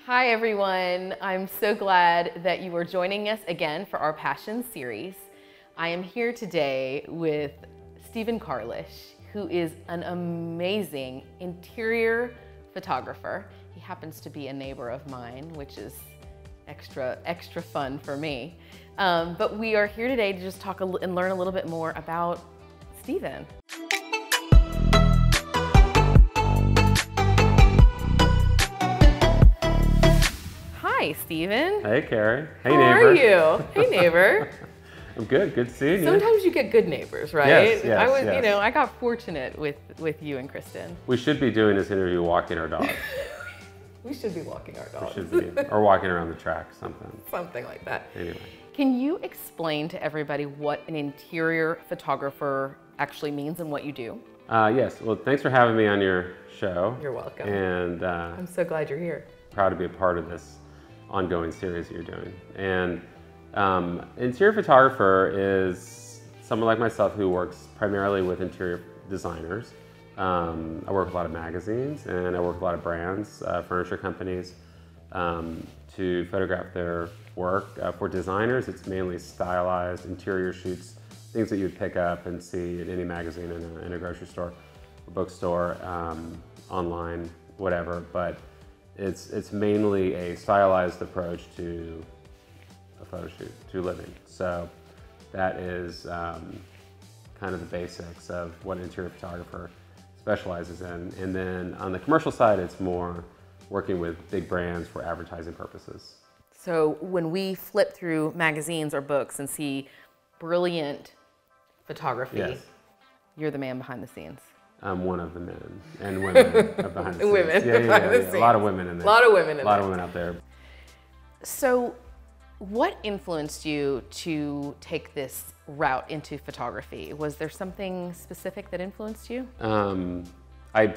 Hi everyone, I'm so glad that you are joining us again for our Passion series. I am here today with Kristen Karlisch, who is an amazing interior photographer. He happens to be a neighbor of mine, which is extra fun for me. But we are here today to just talk and learn a little bit more about Kristen. Hi, Kristen. Hey, Carrie. Hey, How neighbor. are you? Hey, neighbor. I'm good. Good seeing you. Sometimes you get good neighbors, right? Yes, yes, I was, yes. you know, I got fortunate with you and Kristen. We should be doing this interview walking our dog. We should be walking our dogs. We should be, or walking around the track, something. Something like that. Anyway. Can you explain to everybody what an interior photographer actually means and what you do? Yes. Well, thanks for having me on your show. You're welcome. And I'm so glad you're here. proud to be a part of this ongoing series you're doing. And interior photographer is someone like myself who works primarily with interior designers. I work with a lot of magazines and I work with a lot of brands, furniture companies, to photograph their work. For designers, it's mainly stylized interior shoots, things that you would pick up and see in any magazine in a grocery store, a bookstore, online, whatever. But it's mainly a stylized approach to a photo shoot, to living. So that is kind of the basics of what an interior photographer specializes in. And then on the commercial side, it's more working with big brands for advertising purposes. So when we flip through magazines or books and see brilliant photography, Yes. you're the man behind the scenes. I'm one of the men and women behind the scenes. Women Yeah, behind the scenes. A lot of women in there. A lot of women in there. A lot of women out there. So what influenced you to take this route into photography? Was there something specific that influenced you? I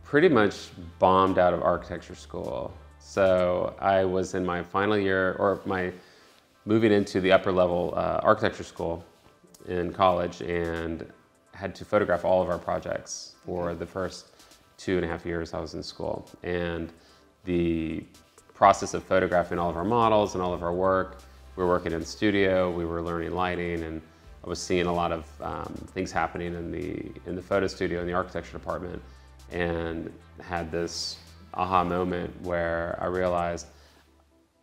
pretty much bombed out of architecture school. So I was in my final year, or moving into the upper level architecture school in college, and had to photograph all of our projects for the first 2.5 years I was in school. And the process of photographing all of our models and all of our work, we were working in the studio, we were learning lighting, and I was seeing a lot of things happening in the photo studio in the architecture department, and had this aha moment where I realized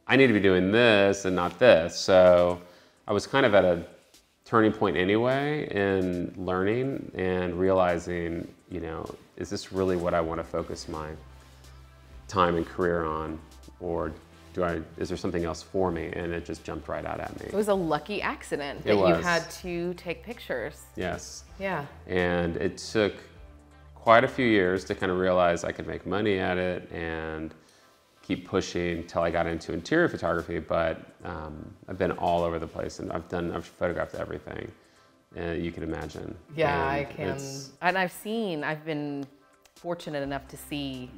I need to be doing this and not this. So I was kind of at a turning point anyway in learning and realizing, you know, is this really what I want to focus my time and career on, or is there something else for me? And it just jumped right out at me. It was a lucky accident that you had to take pictures. Yes. Yeah. And it took quite a few years to kind of realize I could make money at it and keep pushing till I got into interior photography. But I've been all over the place, and I've photographed everything you can imagine. Yeah, and I can. And I've been fortunate enough to see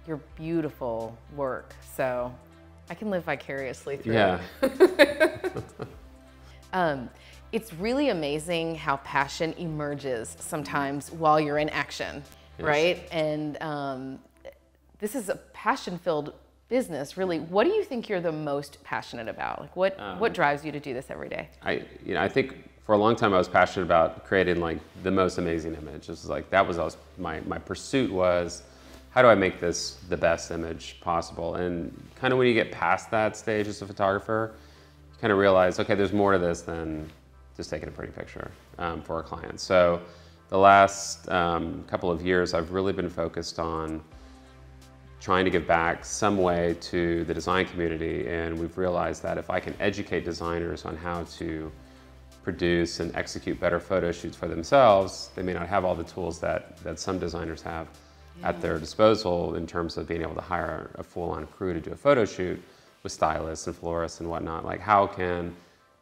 your beautiful work. So I can live vicariously through yeah. it. It's really amazing how passion emerges sometimes while you're in action, Yes. right? And this is a passion-filled business, really. What do you think you're the most passionate about? Like what drives you to do this every day? I think for a long time I was passionate about creating like the most amazing image. This was like, that was always my pursuit was, how do I make this the best image possible? And kind of when you get past that stage as a photographer, you kind of realize, okay, there's more to this than just taking a pretty picture for a client. So the last couple of years, I've really been focused on trying to give back some way to the design community. And we've realized that if I can educate designers on how to produce and execute better photo shoots for themselves, they may not have all the tools that some designers have at their disposal in terms of being able to hire a full-on crew to do a photo shoot with stylists and florists and whatnot. Like, how can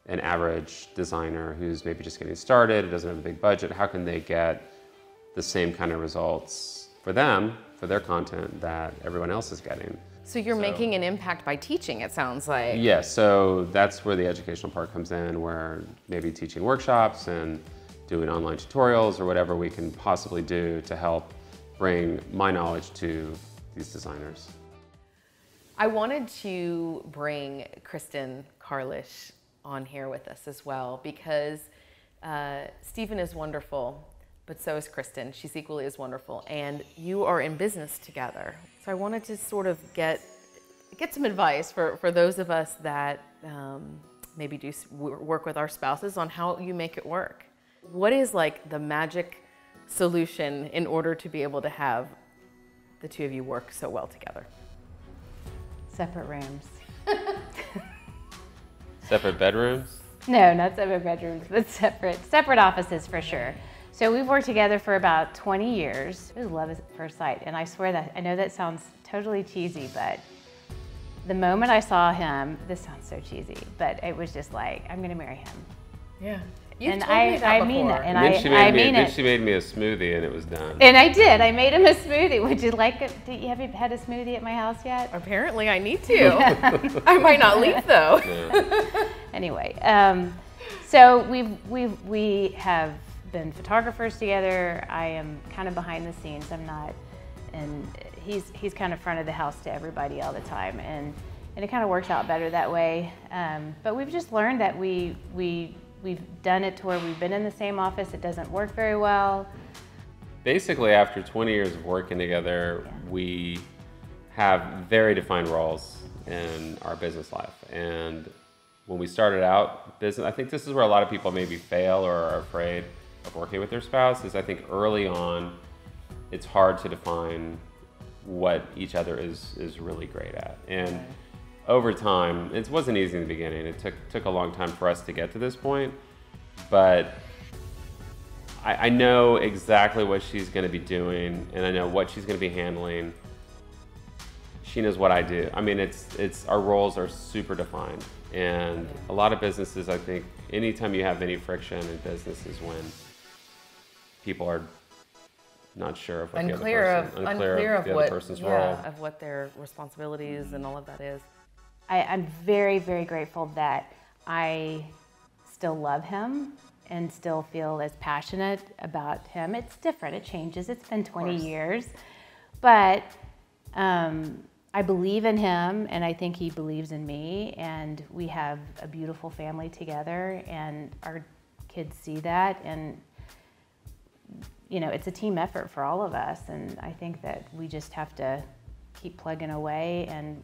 an average designer who's maybe just getting started, doesn't have a big budget, how can they get the same kind of results for them, for their content, that everyone else is getting? So you're making an impact by teaching, it sounds like. Yeah, so that's where the educational part comes in, where maybe teaching workshops and doing online tutorials or whatever we can possibly do to help bring my knowledge to these designers. I wanted to bring Kristen Karlisch on here with us as well because Stephen is wonderful, but so is Kristen. She's equally as wonderful, and you are in business together. So I wanted to sort of get some advice for those of us that maybe do work with our spouses on how you make it work. What is like the magic solution in order to be able to have the two of you work so well together? Separate rooms. Separate bedrooms? No, not separate bedrooms, but separate offices for sure. So we've worked together for about 20 years. It was love at first sight, and I swear that, I know that sounds totally cheesy, but the moment I saw him, this sounds so cheesy, but it was just like, I'm gonna marry him. Yeah. And I mean that, and then she made me a smoothie and it was done. And I did. I made him a smoothie. Would you like it? Have you had a smoothie at my house yet? Apparently I need to. I might not leave though. Yeah. Anyway, so we have been photographers together. I am kind of behind the scenes. I'm not, and he's kind of front of the house to everybody all the time, and it kind of works out better that way. But we've just learned that we've done it to where we've been in the same office. It doesn't work very well. Basically, after 20 years of working together, we have very defined roles in our business life. And when we started out business, I think this is where a lot of people maybe fail or are afraid of working with their spouse, is I think early on, it's hard to define what each other is really great at. And over time, it wasn't easy in the beginning. It took a long time for us to get to this point, but I know exactly what she's going to be doing, and I know what she's going to be handling. She knows what I do. I mean, it's our roles are super defined, and a lot of businesses, I think, anytime you have any friction in business is when people are not sure of what unclear of the other person's role, of what their responsibilities and all of that is. I'm very, very grateful that I still love him and still feel as passionate about him. It's different, it changes, it's been 20 years. But I believe in him, and I think he believes in me, and we have a beautiful family together, and our kids see that, and you know, it's a team effort for all of us, and I think that we just have to keep plugging away and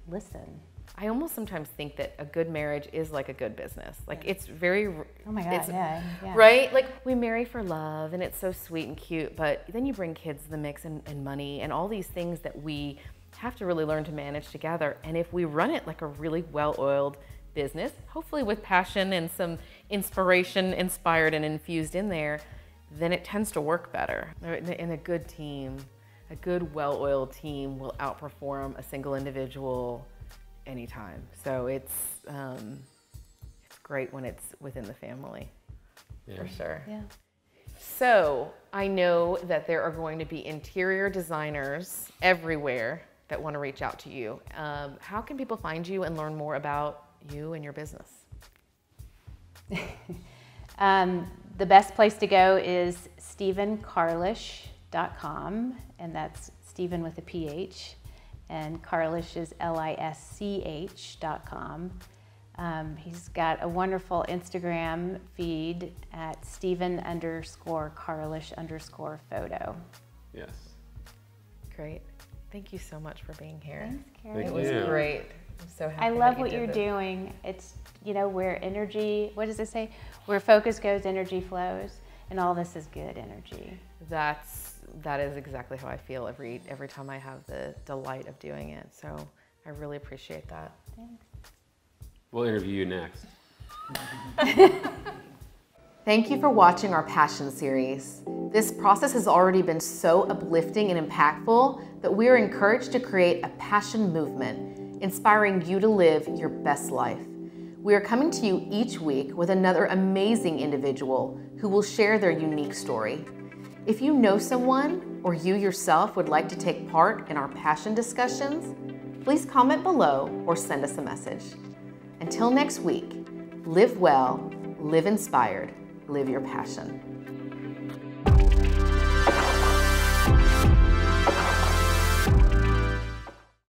listen. I almost sometimes think that a good marriage is like a good business. Like it's very, oh my God, yeah. Right? Like we marry for love and it's so sweet and cute, but then you bring kids to the mix and money and all these things that we have to really learn to manage together. And if we run it like a really well-oiled business, hopefully with passion and some inspiration inspired and infused in there, then it tends to work better. In a good team, a good well-oiled team will outperform a single individual anytime. So it's great when it's within the family, for sure. Yeah. So I know that there are going to be interior designers everywhere that want to reach out to you. How can people find you and learn more about you and your business? The best place to go is StephenKarlisch.com, and that's Stephen with a PH, and Karlisch is LISCH.com. He's got a wonderful Instagram feed at Stephen_Karlisch_photo. Yes. Great. Thank you so much for being here. Thanks, Carrie. It was great. I'm so happy. I love that what you you're did doing. It's, you know, where energy, what does it say? Where focus goes, energy flows, and all this is good energy. That is exactly how I feel every time I have the delight of doing it. So I really appreciate that. Thanks. We'll interview you next. Thank you for watching our Passion series. This process has already been so uplifting and impactful that we are encouraged to create a passion movement, inspiring you to live your best life. We are coming to you each week with another amazing individual who will share their unique story. If you know someone or you yourself would like to take part in our passion discussions, please comment below or send us a message. Until next week, live well, live inspired, live your passion.